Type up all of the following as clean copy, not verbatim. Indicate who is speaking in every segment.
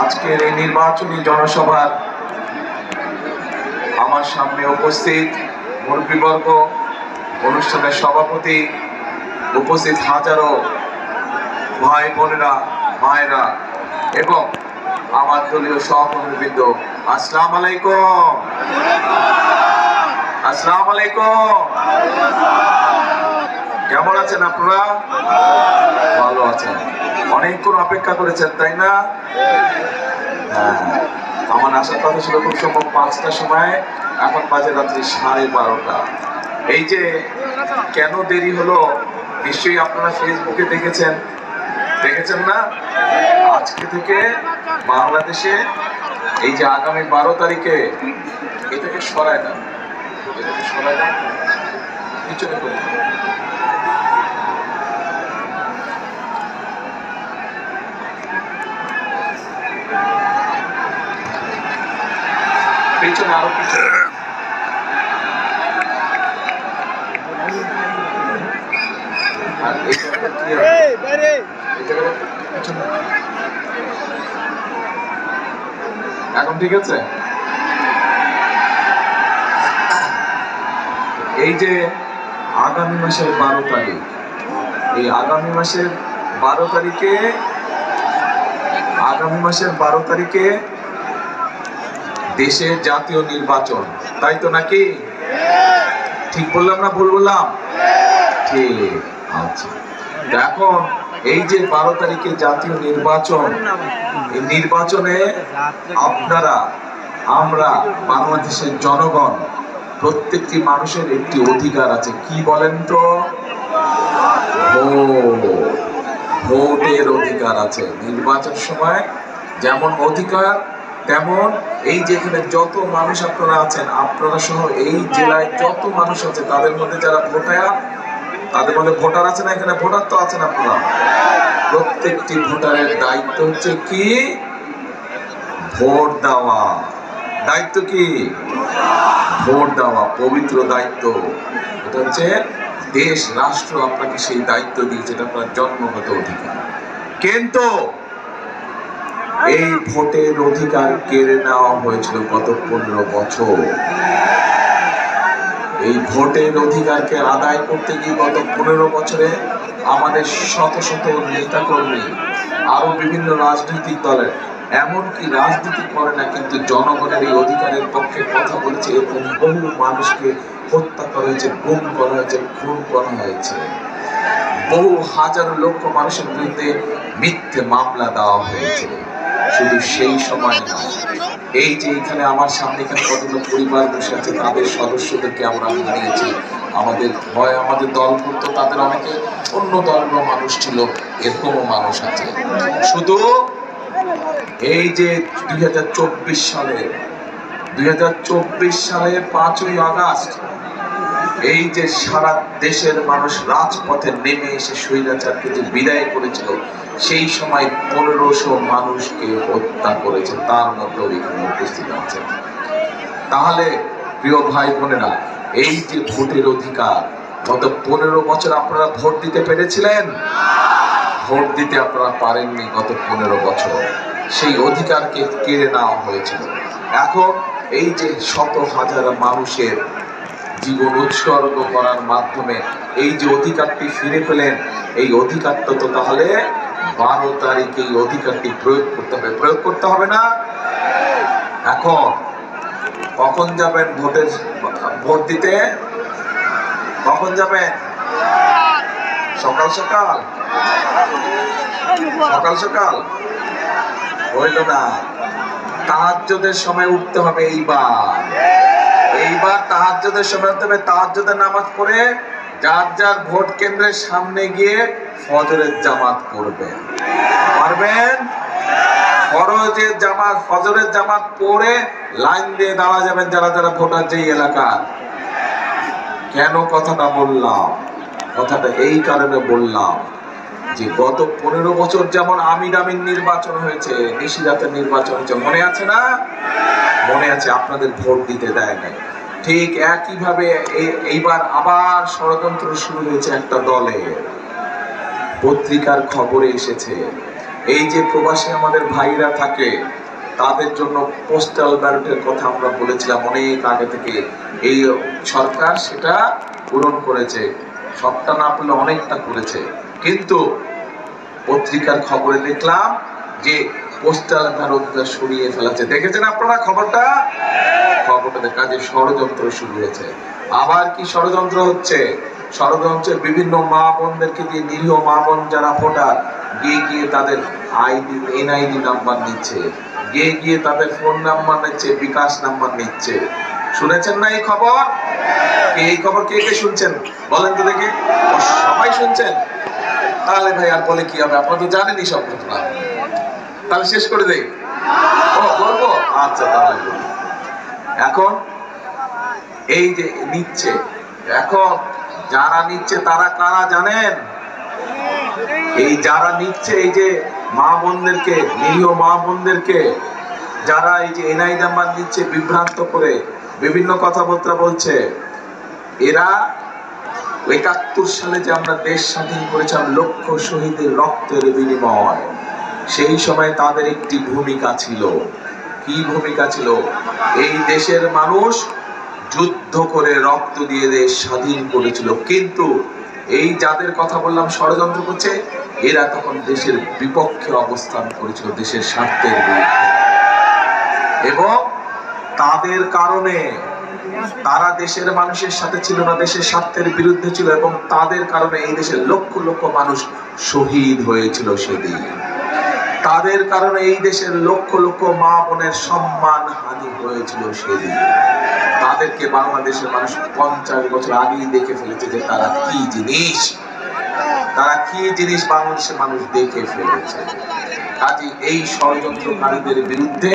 Speaker 1: আজকের এই নির্বাচনী জনসভার আমার সামনে উপস্থিত মুরব্বীবর্গ, অনুষ্ঠানের সভাপতি, উপস্থিত হাজারো ভাই বোনেরা, মায়েরা এবং আমার দলীয় সহকর্মীবৃন্দ, আসসালামু আলাইকুম। আসসালামু আলাইকুম। কেমন আছেন আপনারা? ভালো আছেন? অনেকক্ষণ অপেক্ষা করেছেন, তাই না? আমার আসার কথা ছিল খুব সম্ভব 5টার সময়, এখন বাজে রাত্রি 12:30। এই যে কেন দেরি হলো, নিশ্চয়ই আপনারা ফেসবুকে দেখেছেন না? আজকে থেকে বাংলাদেশে এই যে আগামী 12 তারিখে এটাকে সরায় না, পিছনে করে পিছনে, আরো পিছনে। এখন ঠিক আছে? এই যে আগামী মাসের 12 তারিখ, এই আগামী মাসের 12 তারিখে দেশের জাতীয় নির্বাচন, তাই তো নাকি? ঠিক বললাম না ভুল বললাম? ঠিক আছে। এখন এই যে 12 তারিখে জাতীয় নির্বাচন, এই নির্বাচনে আমরা বাংলাদেশের জনগণ, প্রত্যেকটি মানুষের একটি অধিকার আছে। কি বলেন তো? ভোটের অধিকার আছে। নির্বাচন সময় যেমন অধিকার, তেমন এই যেখানে যত মানুষ আপনারা আছেন, আপনারা সহ এই জেলায় যত মানুষ আছে, তাদের মধ্যে যারা তাদের মধ্যে ভোটার আছে না? এখানে ভোটার তো আছেন আপনারা। প্রত্যেকটি ভোটারের দায়িত্ব হচ্ছে কি? ভোট দেওয়া। দায়িত্ব কি? ভোট দেওয়া, পবিত্র দায়িত্ব। এটা হচ্ছে দেশ, রাষ্ট্র আপনাকে সেই দায়িত্ব দিয়েছে, এটা আপনার জন্মগত অধিকার। কিন্তু এই ভোটের অধিকার কেড়ে নেওয়া হয়েছিল গত 15 বছর। এই ভোটের অধিকারকে আদায় করতে গিয়ে গত 15 বছরে আমাদের শত শত নেতাকর্মী, আরো বিভিন্ন রাজনৈতিক দলের, এমনকি রাজনীতি করে না কিন্তু জনগণের এই অধিকারের পক্ষে কথা বলেছে, এরকম বহু মানুষকে হত্যা করা হয়েছে, গুম করা হয়েছে, খুন করা হয়েছে। বহু হাজার লক্ষ মানুষের বিরুদ্ধে মিথ্যে মামলা দেওয়া হয়েছে। শুধু সেই সময় না, এই যে এখানে আমার সামনে এখানে কতগুলো পরিবার বসে আছে, তাদের সদস্যদেরকে আমরা হারিয়েছি। আমাদের ভয় আমাদের দল করতো, তাদের অনেকে অন্য দলেরও মানুষ ছিল, এরকমও মানুষ আছে। শুধু এই যে 2024 সালের 5ই আগস্ট, এই যে সারা দেশের মানুষ রাজপথে নেমে এসে স্বৈরাচারকে যে বিদায় করেছিল, সেই সময় 1500 মানুষকে হত্যা করেছে, তার মধ্যে এখানে উপস্থিত আছে। তাহলে প্রিয় ভাই বোনেরা, এই যে ভোটের অধিকার, গত 15 বছর আপনারা ভোট দিতে পেরেছিলেন? ভোট দিতে আপনারা পারেননি গত 15 বছর। সেই অধিকারকে কেড়ে নেওয়া হয়েছিল। এখন এই যে শত হাজার মানুষের জীবন উৎসর্গ করার মাধ্যমে এই যে অধিকারটি ফিরে পেলেন, এই অধিকারটা তো তাহলে 12 তারিখে এই অধিকারটি প্রয়োগ করতে হবে না? এখন কখন যাবেন ভোট দিতে? কখন যাবেন? সকাল সকাল হইল না। তাহাজ্জুদের সময় উঠতে হবে। এইবার তাহাজ্জুদের সময় উঠতে হবে। তাহাজ্জুদের নামাজ পড়ে যার যার ভোট কেন্দ্রের সামনে গিয়ে ফজরের জামাত পড়বেন। পারবেন? ফজরের জামাত পড়ে লাইন দিয়ে দাঁড়া যাবেন যারা যারা ভোটার যেই এলাকার। কেন কথাটা বললাম? কথাটা এই কারণে বললাম যে গত 15 বছর যেমন আমির নির্বাচন হয়েছে, নিশিরাতের নির্বাচন হয়েছে, মনে আছে না? মনে আছে, আপনাদের ভোট দিতে দেয় নাই। ঠিক একইভাবে এইবার আবার ষড়যন্ত্র শুরু হয়েছে একটা দলের। পত্রিকার খবরে এসেছে এই যে প্রবাসী আমাদের ভাইরা থাকে, তাদের জন্য পোস্টাল ব্যালটের কথা আমরা বলেছিলাম অনেক আগে থেকে। এই সরকার সেটা পূরণ করেছে, সবটা না পেলে অনেকটা করেছে। কিন্তু পত্রিকার খবরে দেখলাম যে পোস্টাল ব্যালটটা সরিয়ে ফেলাছে। দেখেছেন আপনারা খবরটা? খবরটাতে কাজে ষড়যন্ত্র শুরু হয়েছে। আবার কি ষড়যন্ত্র হচ্ছে? ষড়যন্ত্রে বিভিন্ন মা বোনদেরকে দিয়ে, নিরীহ মা বোন যারা ভোটার, গিয়ে গিয়ে তাদের এনআইডি নাম্বার নিচ্ছে, গিয়ে গিয়ে তাদের ফোন নাম্বার নিচ্ছে, বিকাশ নাম্বার নিচ্ছে। শুনেছেন না এই খবর? এই খবর কে কে শুনছেন বলেন তো দেখি? সবাই শুনছেন? তাহলে ভাই আর বলে কি হবে, আপনারা তো জানেনই সব ঘটনা। তাহলে শেষ করে দেই। ও বলবো? আচ্ছা তাহলে এখন এই যে নিচ্ছে, এখন যারা নিচ্ছে তারা কারা জানেন? এই যারা নিচ্ছে, এই যে মা বোনদেরকে, নিরীহ মা বোনদেরকে যারা এই যে এনআই নাম্বার নিচ্ছে বিভ্রান্ত করে, বিভিন্ন কথাবার্তা বলছে, এরা ৭১ সালে যে আমরা দেশ স্বাধীন করেছিলাম লক্ষ শহীদের রক্তের বিনিময়, সেই সময় তাদের একটি ভূমিকা ছিল। কি ভূমিকা ছিল? এই দেশের মানুষ যুদ্ধ করে রক্ত দিয়ে দেশ স্বাধীন করেছিল। কিন্তু এই যাদের কথা বললাম ষড়যন্ত্র করছে, এরা তখন দেশের বিপক্ষে অবস্থান করেছিল, দেশের স্বার্থের বিরুদ্ধে। এবং তাদের কারণে তারা দেশের মানুষের সাথে ছিল না, দেশের স্বার্থের বিরুদ্ধে ছিল, এবং তাদের কারণে এই দেশের লক্ষ লক্ষ মানুষ শহীদ হয়েছিল সেদিন। তাদের কারণে এই দেশের লক্ষ লক্ষ মা বোনের সম্মান হানি হয়েছিল সেদিন। তাদেরকে বাংলাদেশের মানুষ 50 বছর আগেই দেখে ফেলেছে যে তারা কি জিনিস, তারা কি জিনিস বাংলাদেশের মানুষ দেখে ফেলেছে। কাজে এই ষড়যন্ত্রকারীদের বিরুদ্ধে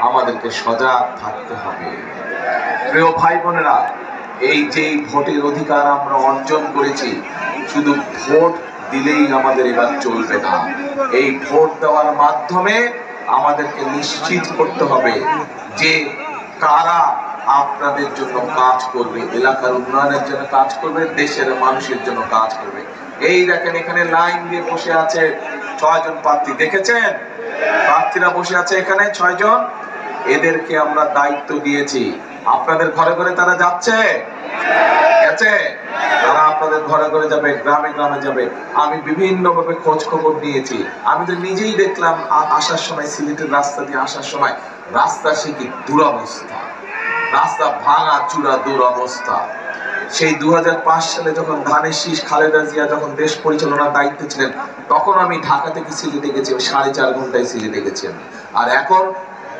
Speaker 1: আমাদেরকে সজাগ থাকতে হবে। প্রিয় ভাই বোনেরা, এই যে ভোটের অধিকার আমরা অর্জন করেছি, শুধু ভোট দিলেই আমাদের এবার চলবে না। এই ভোট দেওয়ার মাধ্যমে আমাদেরকে নিশ্চিত করতে হবে যে কারা আপনাদের জন্য কাজ করবে, এলাকার উন্নয়নের জন্য কাজ করবে, দেশের মানুষের জন্য কাজ করবে। এই দেখেন এখানে লাইন দিয়ে বসে আছে 6 জন প্রার্থী, দেখেছেন? প্রার্থীরা বসে আছে এখানে 6 জন। এদেরকে আমরা দায়িত্ব দিয়েছি। আপনাদের ঘরে ঘরে তারা যাচ্ছে, গেছে, তারা আপনাদের ঘরে ঘরে যাবে, গ্রামে গ্রামে যাবে। আমি বিভিন্ন ভাবে খোঁজ খবর নিয়েছি। আমি তো নিজেই দেখলাম আসার সময়, সিলেটের রাস্তা দিয়ে আসার সময় রাস্তা সে কি দুরবস্থা, রাস্তা ভাঙা চূড়া দুরবস্থা। সেই 2005 সালে যখন ধানের শীষ খালেদা জিয়া যখন দেশ পরিচালনার দায়িত্বে ছিলেন, তখন আমি ঢাকা থেকে সিলেটে গেছি, 4.5 ঘন্টায় সিলেটে গেছি আমি। আর এখন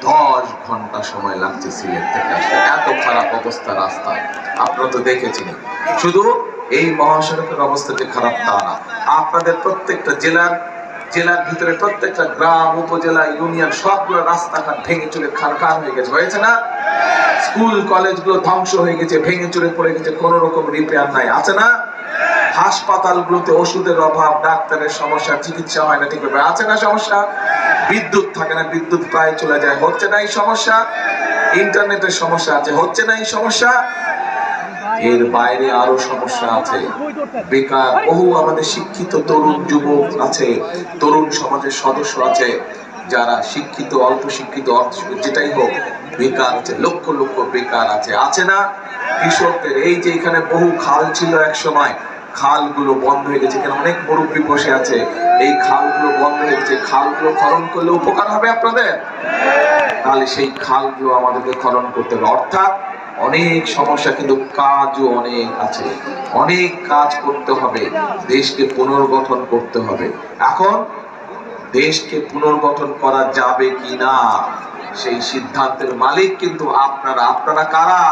Speaker 1: 10 ঘন্টা সময় লাগছে সিলেট থেকে আসতে। এত খারাপ অবস্থা রাস্তায়, আপনারা তো দেখেছেন। শুধু এই মহাসড়কের অবস্থা যে খারাপ তা না, আপনাদের প্রত্যেকটা জেলার ভিতরে প্রত্যেকটা গ্রাম, উপজেলা, ইউনিয়ন সবগুলো রাস্তাঘাট ভেঙে চুরে খারখার হয়ে গেছে, হয়েছে না? স্কুল কলেজগুলো ধ্বংস হয়ে গেছে, ভেঙে চুরে পড়ে গেছে, কোন রকম রিপেয়ার নাই, আছে না? হাসপাতালগুলোতে ওষুধের অভাব, ডাক্তারের সমস্যা, চিকিৎসা হয় না ঠিকভাবে, আছে না সমস্যা? বিদ্যুৎ থাকে না, বিদ্যুৎ প্রায় চলে যায়, হচ্ছে না এই সমস্যা? ইন্টারনেটের সমস্যা আছে, হচ্ছে না এই সমস্যা? এর বাইরে আরো সমস্যা আছে। বেকার বহু আমাদের শিক্ষিত তরুণ যুবক আছে, তরুণ সমাজের সদস্য আছে, যারা শিক্ষিত, অল্প শিক্ষিত, যেটাই হোক, বেকার আছে, লক্ষ লক্ষ বেকার আছে, আছে না? কৃষকদের এই যে এখানে বহু খাল ছিল এক সময়, খালগুলো বন্ধ হয়ে গেছে, এখানে অনেক মুরব্বী বসে আছে, এই খালগুলো বন্ধ হয়ে গেছে। খালগুলো খনন করলে উপকার হবে আপনাদের, তাহলে সেই খালগুলো আমাদেরকে খনন করতে হবে। অর্থাৎ অনেক সমস্যা, কিন্তু কাজও অনেক আছে, অনেক কাজ করতে হবে, দেশকে পুনর্গঠন করতে হবে। এখন দেশকে পুনর্গঠন করা যাবে কিনা সেই সিদ্ধান্তের মালিক কিন্তু আপনারা। আপনারা কারা?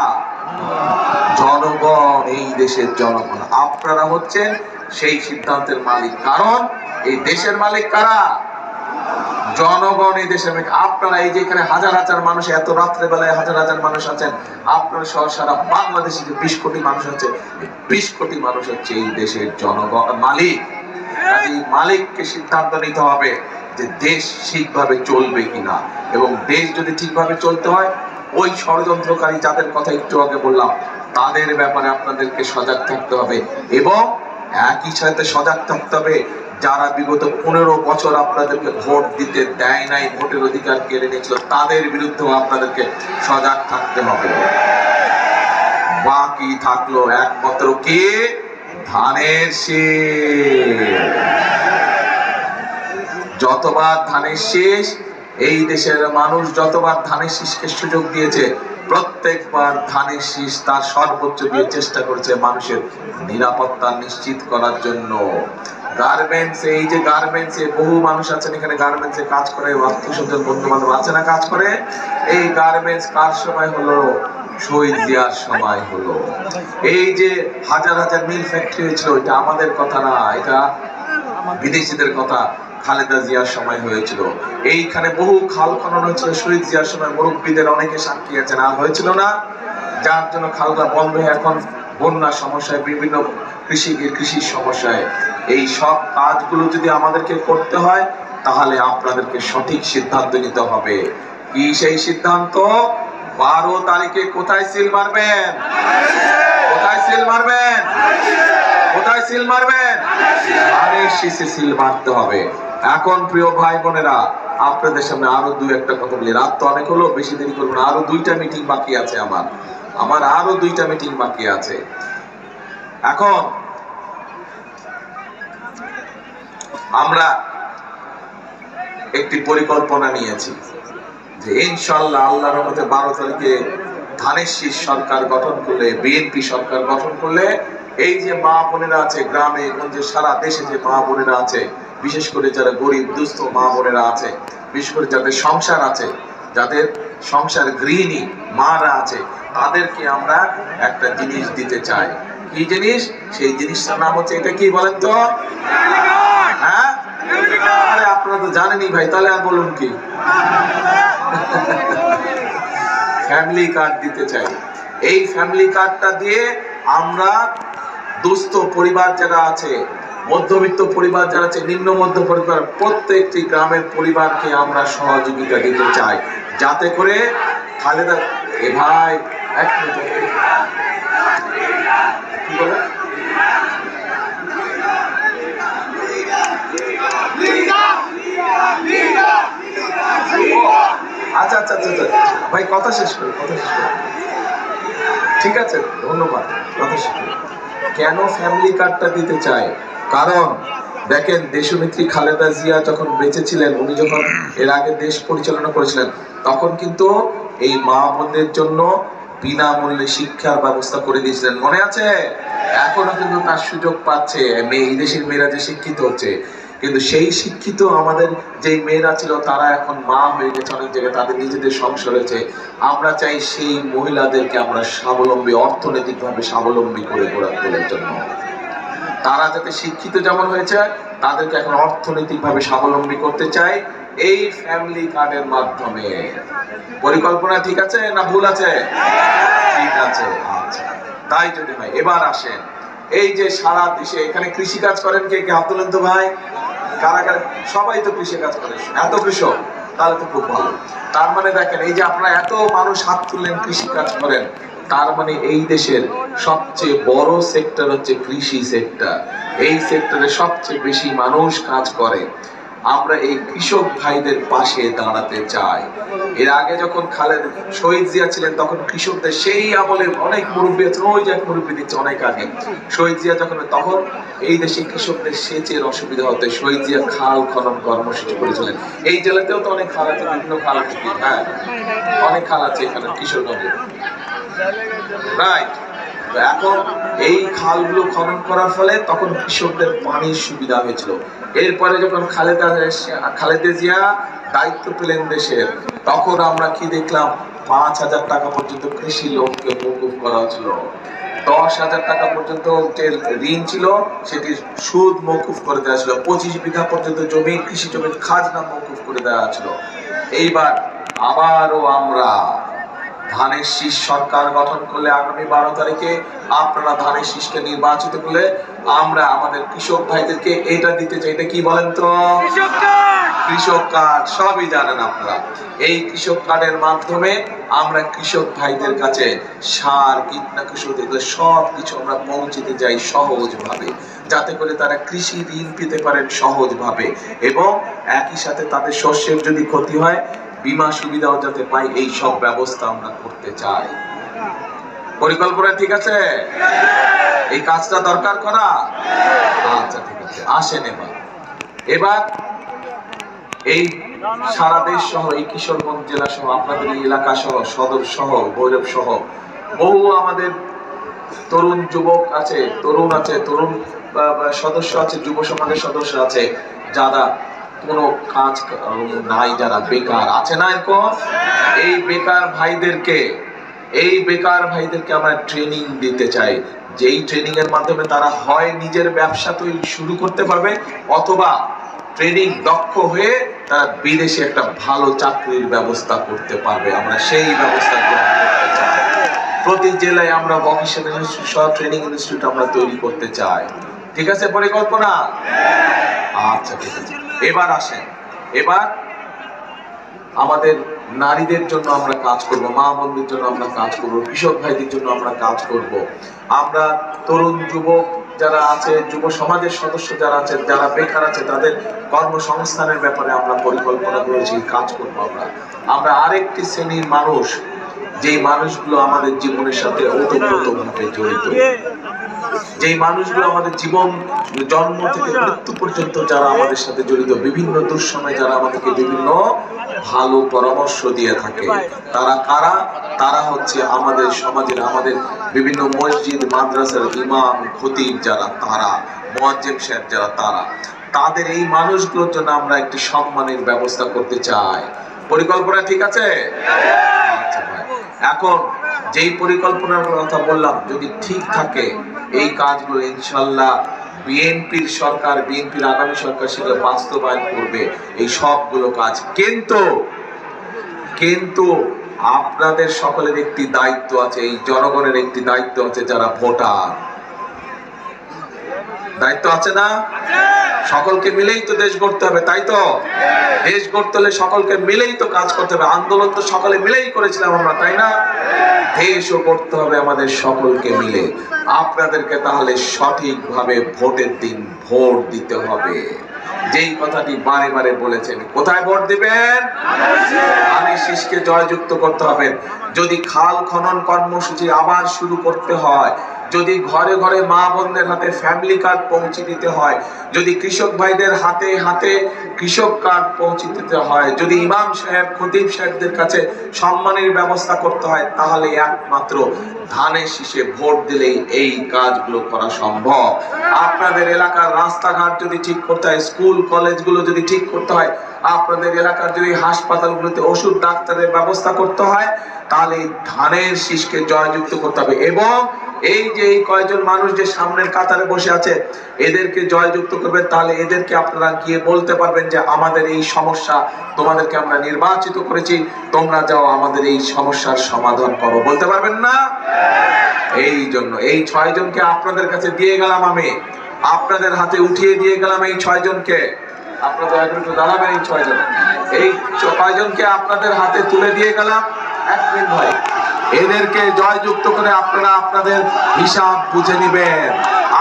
Speaker 1: জনগণ, এই দেশের জনগণ। আপনারা হচ্ছেন সেই সিদ্ধান্তের মালিক। কারণ এই দেশের মালিক কারা? জনগণ, এই দেশের মালিক আপনারা। এই যে এখানে হাজার হাজার মানুষ, এত রাত্রে বেলায় হাজার হাজার মানুষ আছেন, আপনারা সহ সারা বাংলাদেশে যে 20 কোটি মানুষ আছে, 20 কোটি মানুষ হচ্ছে এই দেশের জনগণ মালিক। এই মালিককে সিদ্ধান্ত নিতে হবে যে দেশ ঠিকভাবে চলবে কিনা, এবং দেশ যদি ঠিকভাবে চলতে হয়, ওই ষড়যন্ত্রকারী যাদের কথা একটু আগে বললাম, তাদের ব্যাপারে আপনাদেরকে সজাগ থাকতে হবে। এবং একই সাথে সজাগ থাকতে হবে যারা বিগত 15 বছর আপনাদেরকে ভোট দিতে দেয় নাই, ভোটের অধিকার কেড়ে নিয়েছিল, তাদের বিরুদ্ধেও আপনাদেরকে সজাগ থাকতে হবে। বাকি থাকলো একমাত্র কি? ধানের শীষ। যতবার ধানের শীষ, এই দেশের মানুষ যতবার ধানের শীষকে সুযোগ দিয়েছে, প্রত্যেকবার ধানের শীষ তার সর্বোচ্চ দিয়ে চেষ্টা করেছে মানুষের নিরাপত্তা নিশ্চিত করার জন্য। গার্মেন্টস, এই যে গার্মেন্টসে বহু মানুষ আছেন এখানে, গার্মেন্টসে কাজ করে, আত্মীয়-স্বজন বন্ধু বান্ধব আছে না কাজ করে, এই গার্মেন্টস কার সময় হলো? শহীদ জিয়ার সময় হলো। এই যে হাজার হাজার মিল ফ্যাক্টরি হয়েছিল, এটা আমাদের কথা না, এটা বিদেশিদের কথা। খালেদা জিয়ার সময় হয়েছিল। এইখানে বহু খাল খনন হয়েছিল শহীদ জিয়ার সময়, মুরব্বীদের অনেকে সাক্ষী আছেন। আর হয়েছিল না? যার জন্য খালটা বন্ধ হয়ে এখন বন্যা সমস্যায়, বিভিন্ন কৃষির সমস্যায়। এই সব কাজগুলো যদি আমাদেরকে করতে হয়, তাহলে আপনাদেরকে সঠিক সিদ্ধান্ত নিতে হবে। কি সেই সিদ্ধান্ত? 12 তারিখে কোথায় সিল মারবেন? কোথায় সিল মারবেন? কোথায় সিল মারবেন? ধানের শীষে সিল মারতে হবে। এখন প্রিয় ভাই বোনেরা, আপনাদের সামনে আরো দুই একটা কথা বলি। রাত তো অনেক হলো, বেশি দেরি করবো না। আরো 2টা মিটিং বাকি আছে আমার আরো 2টা মিটিং বাকি আছে। এখন আমরা একটি পরিকল্পনা নিয়েছি যে ইনশাআল্লাহ আল্লাহর রহমতে 12 তারিখে ধানের শীষ সরকার গঠন করলে, বিএনপি সরকার গঠন করলে, এই যে মা বোনেরা আছে গ্রামে গঞ্জে, সারা দেশে যে মা বোনেরা আছে, বিশেষ করে যারা গরিব দুস্থ মা বোনেরা আছে, বিশেষ করে যাদের সংসার আছে, যাদের সংসার গৃহিণী মারা আছে, তাদেরকে আমরা একটা জিনিস দিতে চাই। কি জিনিস? সেই জিনিসটার নাম হচ্ছে, এটা কি বলেন তো? হ্যাঁ, আরে আপনারা তো জানেনই ভাই, তাহলে আর বলুন কি? ফ্যামিলি কার্ড দিতে চাই। এই ফ্যামিলি কার্ডটা দিয়ে আমরা দুস্থ পরিবার যারা আছে, মধ্যবিত্ত পরিবার যারা আছে, নিম্ন মধ্য পরিবার, প্রত্যেকটি গ্রামের পরিবারকে আমরা সহযোগিতা দিতে চাই, যাতে করে খালেদা ভাই এক মিনিট কি বলে? আচ্ছা আচ্ছা আচ্ছা ভাই, কথা শেষ করো। ঠিক আছে, ধন্যবাদ। কথা শেষ করো। কেন ফ্যামিলি কার্ডটা দিতে চাই? কারণ দেখেন, দেশনেত্রী খালেদা জিয়া যখন বেঁচে ছিলেন, উনি যখন এর আগে দেশ পরিচালনা করেছিলেন, তখন কিন্তু এই মা বোনদের জন্য বিনামূল্যে শিক্ষার ব্যবস্থা করে দিয়েছিলেন, মনে আছে? এখনো কিন্তু তার সুযোগ পাচ্ছে। এই দেশের মেয়েরা যে শিক্ষিত হচ্ছে, কিন্তু সেই শিক্ষিত আমাদের যে মেয়েরা ছিল, তারা এখন মা হয়ে গেছে অনেক জায়গায়, তাদের নিজেদের সংসার হয়েছে। আমরা চাই সেই মহিলাদেরকে আমরা স্বাবলম্বী, অর্থনৈতিকভাবে স্বাবলম্বী করে তোলার জন্য। তারা যাতে শিক্ষিত যেমন হয়েছে, তাদেরকে এখন অর্থনৈতিকভাবে স্বাবলম্বী করতে চাই এই ফ্যামিলি কার্ডের মাধ্যমে। পরিকল্পনা ঠিক আছে না ভুল আছে? ঠিক আছে। আচ্ছা, তাই যদি ভাই এবার আসেন, এই যে সারা দেশে এখানে কৃষি কাজ করেন কে কে? হাত তোলেন তো ভাই। কারা কারা? সবাই তো কৃষি কাজ করে। এত কৃষক, তাহলে তো খুব ভালো। তার মানে দেখেন, এই যে আপনারা এত মানুষ হাত তুললেন, কৃষি কাজ করেন, তার মানে এই দেশের সবচেয়ে বড় সেক্টর হচ্ছে কৃষি সেক্টর। এই সেক্টরে সবচেয়ে বেশি মানুষ কাজ করে। আমরা এই কৃষক ভাইদের পাশে দাঁড়াতে চাই। এর আগে যখন শহীদ জিয়া ছিলেন, তখন কৃষকদের, সেই আমলে অনেক মুরব্বী আছে, ওই যে মুরব্বী দিচ্ছে অনেক আগে, শহীদ জিয়া তখন এই দেশে কৃষকদের সেচের অসুবিধা হতো। শহীদ জিয়া খাল খনন কর্মসূচি করেছিলেন। এই জেলাতেও তো অনেক খাল আছে, বিভিন্ন খাল আছে। হ্যাঁ, অনেক খাল আছে এখানে কিশোরগঞ্জে, রাইট? এখন এই খালগুলো খনন করার ফলে তখন কৃষকদের পানির সুবিধা হয়েছিল। এরপরে যখন খালেদা জিয়া দায়িত্ব পেলেন দেশের, তখন আমরা কি দেখলাম? 5,000 টাকা পর্যন্ত কৃষি লোনকে মওকুফ করা হয়েছিল। 10,000 টাকা পর্যন্ত যে ঋণ ছিল, সেটি সুদ মওকুফ করে দেওয়া ছিল। 25 বিঘা পর্যন্ত জমি, কৃষি জমির খাজনা মওকুফ করে দেওয়া ছিল। এইবার আবারও আমরা ধানের শীষ সরকার গঠন করলে, আগামী 12 তারিখে আপনারা ধানের শীষকে নির্বাচিত করলে, আমরা আমাদের কৃষক ভাইদেরকে এটা দিতে চাই। এটা কি বলেন তো? কৃষক কার্ড। সবই জানেন আপনারা। এই কৃষক কার্ডের মাধ্যমে আমরা কৃষক ভাইদের কাছে সার, কীটনাশক, এগুলো সব কিছু আমরা পৌঁছতে যাই সহজভাবে। যাতে করে তারা কৃষি ঋণ পেতে পারেন সহজভাবে, এবং একই সাথে তাদের শস্যের যদি ক্ষতি হয় বীমা সুবিধাও যাতে পায়, এই সব ব্যবস্থা আমরা করতে চাই। পরিকল্পনা ঠিক আছে? এই কাজটা দরকার করা। আচ্ছা ঠিক আছে, আসেন এবার এই সারা দেশ সহ, এই কিশোরগঞ্জ জেলা সহ, আপনাদের এই এলাকা সহ, সদর সহ, ভৈরব সহ বহু আমাদের তরুণ যুবক আছে, তরুণ সদস্য আছে, যুব সমাজের সদস্য আছে, যারা কোনো কাজ নাই, যারা বেকার আছে না এরকম, এই বেকার ভাইদেরকে আমরা ট্রেনিং দিতে চাই, যেই ট্রেনিং এর মাধ্যমে তারা হয় নিজের ব্যবসা তৈরি শুরু করতে পারবে, অথবা ট্রেনিং দক্ষ হয়ে তারা বিদেশে একটা ভালো চাকরির ব্যবস্থা করতে পারবে। আমরা সেই ব্যবস্থা গ্রহণ করতে চাই। প্রতি জেলায় আমরা ভকেশনাল ইনস্টিটিউট সহ ট্রেনিং ইনস্টিটিউট আমরা তৈরি করতে চাই। ঠিক আছে পরিকল্পনা? আচ্ছা ঠিক আছে। এবার আসেন, এবার আমাদের নারীদের জন্য আমরা কাজ করব, মা বোনদের জন্য আমরা কাজ করব, কৃষক ভাইদের জন্য আমরা কাজ করব। আমরা তরুণ যুবক যারা আছে, যুব সমাজের সদস্য যারা আছে, যারা বেকার আছে, তাদের কর্মসংস্থানের ব্যাপারে আমরা পরিকল্পনা করেছি, কাজ করব। আমরা আরেকটি শ্রেণীর মানুষ, যেই মানুষগুলো আমাদের জীবনের সাথে ওতপ্রোতভাবে জড়িত, যেই মানুষগুলো আমাদের জীবন জন্ম থেকে মৃত্যু পর্যন্ত যারা আমাদের সাথে জড়িত, বিভিন্ন দুঃসময় যারা আমাদেরকে বিভিন্ন ভালো পরামর্শ দিয়ে থাকে, তারা কারা? তারা হচ্ছে আমাদের সমাজের, আমাদের বিভিন্ন মসজিদ মাদ্রাসার ইমাম খতিব যারা, তারা মুয়াজ্জিম সাহেব যারা, তারা, তাদের এই মানুষগুলোর জন্য আমরা একটি সম্মানের ব্যবস্থা করতে চাই। পরিকল্পনা ঠিক আছে? আচ্ছা ভাই, এখন যেই পরিকল্পনার কথা বললাম যদি ঠিক থাকে, এই কাজগুলো ইনশাল্লাহ বিএনপির আগামী সরকার সেগুলো বাস্তবায়ন করবে, এই সবগুলো কাজ। কিন্তু আপনাদের সকলের একটি দায়িত্ব আছে, এই জনগণের একটি দায়িত্ব আছে, যারা ভোটার, দায়িত্ব আছে না? সকলকে মিলেই তো দেশ গড়তে হবে, তাই তো? দেশ গড়তে হলে সকলকে মিলেই তো কাজ করতে হবে। আন্দোলন তো সকলে মিলেই করেছিলাম আমরা, তাই না? দেশও করতে হবে আমাদের সকলকে মিলে। আপনাদেরকে তাহলে সঠিকভাবে ভোটের দিন ভোট দিতে হবে, যেই কথাটি বারে বারে বলেছেন। কোথায় ভোট দিবেন? ধানের শীষকে জয়যুক্ত করতে হবে। যদি খাল খনন কর্মসূচি আবার শুরু করতে হয়, যদি ঘরে ঘরে মা বোনদের হাতে ফ্যামিলি কার্ড পৌঁছে দিতে হয়, যদি কৃষক ভাইদের হাতে হাতে কৃষক কার্ড পৌঁছে দিতে হয়, যদি ইমাম সাহেব খতিব সাহেবদের কাছে সম্মানের ব্যবস্থা করতে হয়, তাহলে একমাত্র ধানের শীষে ভোট দিলেই এই কাজগুলো করা সম্ভব। আপনাদের এলাকার রাস্তাঘাট যদি ঠিক করতে হয়, স্কুল কলেজগুলো যদি ঠিক করতে হয়, আপনাদের এলাকার যদি হাসপাতালগুলোতে ওষুধ ডাক্তারের ব্যবস্থা করতে হয়, তাহলে ধানের শীষকে জয়যুক্ত করতে হবে। এবং এই যে এই কয়েকজন মানুষ যে সামনের কাতারে বসে আছে, এদেরকে জয়যুক্ত করবে, তাহলে এদেরকে আপনারা গিয়ে বলতে পারবেন যে আমাদের এই সমস্যা, তোমাদেরকে আমরা নির্বাচিত করেছি, তোমরা যাও আমাদের এই সমস্যার সমাধান করো, বলতে পারবেন না? এই জন্য এই 6 জনকে আপনাদের কাছে দিয়ে গেলাম, আমি আপনাদের হাতে উঠিয়ে দিয়ে গেলাম এই 6 জনকে। আপনারা দয়া করে একটু দাঁড়াবেন। এই 6 জন, এই 6 জনকে আপনাদের হাতে তুলে দিয়ে গেলাম। এক মিনিট ভাই, এদেরকে জয়যুক্ত করে আপনারা আপনাদের হিসাব বুঝে নেবেন,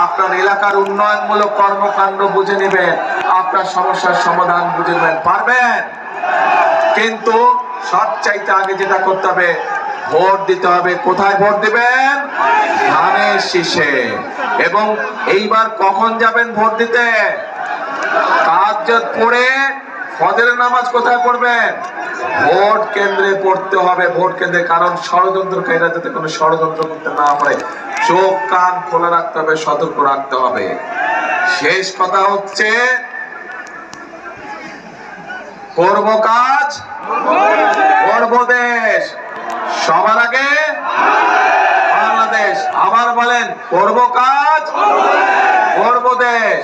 Speaker 1: আপনার এলাকার উন্নয়নমূলক কর্মকাণ্ড বুঝে নেবেন, আপনার সমস্যার সমাধান বুঝে নেবেন। পারবেন? কিন্তু সবচাইতে আগে যেটা করতে হবে, ভোট দিতে হবে। কোথায় ভোট দিবেন? ধানের শীষে। এবং এইবার কখন যাবেন ভোট দিতে? তাহাজ্জুদ পড়ে ফজরের নামাজ কোথায় পড়বেন? ভোট কেন্দ্রে পড়তে হবে, ভোট কেন্দ্রে। কারণ ষড়যন্ত্রকারীরা যাতে কোনো ষড়যন্ত্র করতে না পারে, চোখ কান খোলা রাখতে হবে, সতর্ক রাখতে হবে। শেষ কথা হচ্ছে, করব কাজ, করব দেশ, সবার আগে বাংলাদেশ। আবার বলেন, করব কাজ, করব দেশ,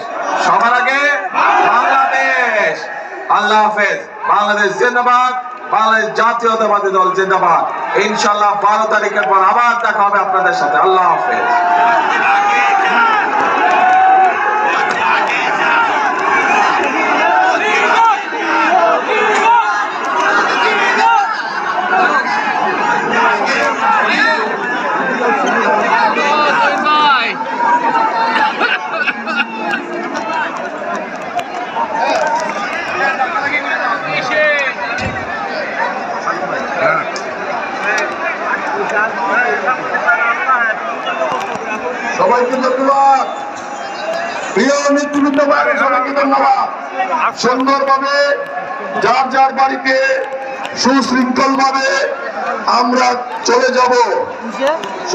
Speaker 1: সবার আগে বাংলাদেশ। আল্লাহ হাফেজ। বাংলাদেশ জিন্দাবাদ, বাংলাদেশ জাতীয়তাবাদী দল জিন্দাবাদ। ইনশাআল্লাহ 12 তারিখের পর আবার দেখা হবে আপনাদের সাথে। আল্লাহ হাফেজ।
Speaker 2: সবাইকে ধন্যবাদ। প্রিয় নেতৃবৃন্দ ভাইরা সবাইকে ধন্যবাদ। সুন্দরভাবে যার যার বাড়িতে সুশৃঙ্খল ভাবে আমরা চলে যাব।